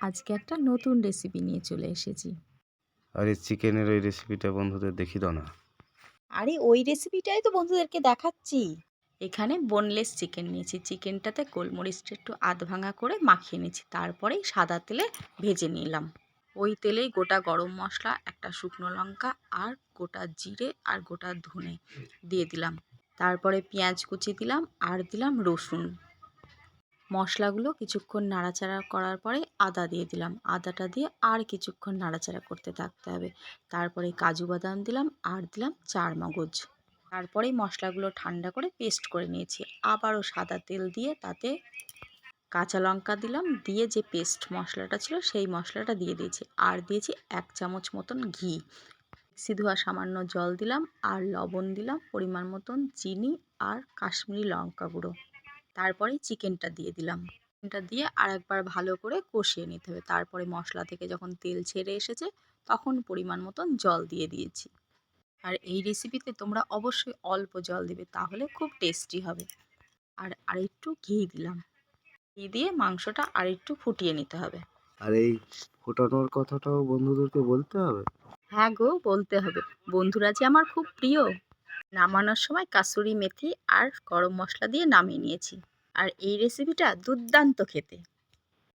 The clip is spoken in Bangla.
আজকে একটা নতুন রেসিপি নিয়ে চলে এসেছি। আর এই চিকেনের ওই রেসিপিটা বন্ধুদের দেখিয়ে দাও না। আরে ওই রেসিপিটাই তো বন্ধুদেরকে দেখাচ্ছি। এখানে বোনলেস চিকেন নিয়েছি। চিকেনটাতে গোলমরিচটা একটু আধ ভাঙা করে মাখিয়ে নিয়েছি। তারপরেই সাদা তেলে ভেজে নিলাম। ওই তেলেই গোটা গরম মশলা, একটা শুকনো লঙ্কা আর গোটা জিরে আর গোটা ধনে দিয়ে দিলাম। তারপরে পেঁয়াজ কুচি দিলাম আর দিলাম রসুন। মশলাগুলো কিছুক্ষণ নাড়াচাড়া করার পরে আদা দিয়ে দিলাম। আদাটা দিয়ে আর কিছুক্ষণ নাড়াচাড়া করতে থাকতে হবে। তারপরে কাজু বাদাম দিলাম আর দিলাম চারমগজ। তারপরেই মশলাগুলো ঠান্ডা করে পেস্ট করে নিয়েছি। আবারও সাদা তেল দিয়ে তাতে কাঁচা লঙ্কা দিলাম, দিয়ে যে পেস্ট মশলাটা ছিল সেই মশলাটা দিয়ে দিয়েছি। আর দিয়েছি 1 চামচ মতন ঘি। মিক্সি ধোয়া সামান্য জল দিলাম আর লবণ দিলাম, পরিমাণ মতন চিনি আর কাশ্মীরি লঙ্কা গুঁড়ো। তারপরে চিকেনটা দিয়ে দিলাম। চিকেনটা দিয়ে আরেকবার ভালো করে কষিয়ে নিতে হবে। তারপরে মশলা থেকে যখন তেল ছেড়ে এসেছে তখন পরিমাণ মতন জল দিয়ে দিয়েছি। আর এই রেসিপিতে তোমরা অবশ্যই অল্প জল দেবে, তাহলে খুব টেস্টি হবে। আর আরেকটু ঘি দিলাম। ঘি দিয়ে মাংসটা আরেকটু ফুটিয়ে নিতে হবে। আর এই ফোটানোর কথাটাও বন্ধুদেরকে বলতে হবে। হ্যাঁ গো, বলতে হবে। বন্ধুরা যে আমার খুব প্রিয়। নামানোর সময় কাসুরি মেথি আর গরম মশলা দিয়ে নামিয়ে নিয়েছি। আর এই রেসিপিটা দুর্দান্ত খেতে।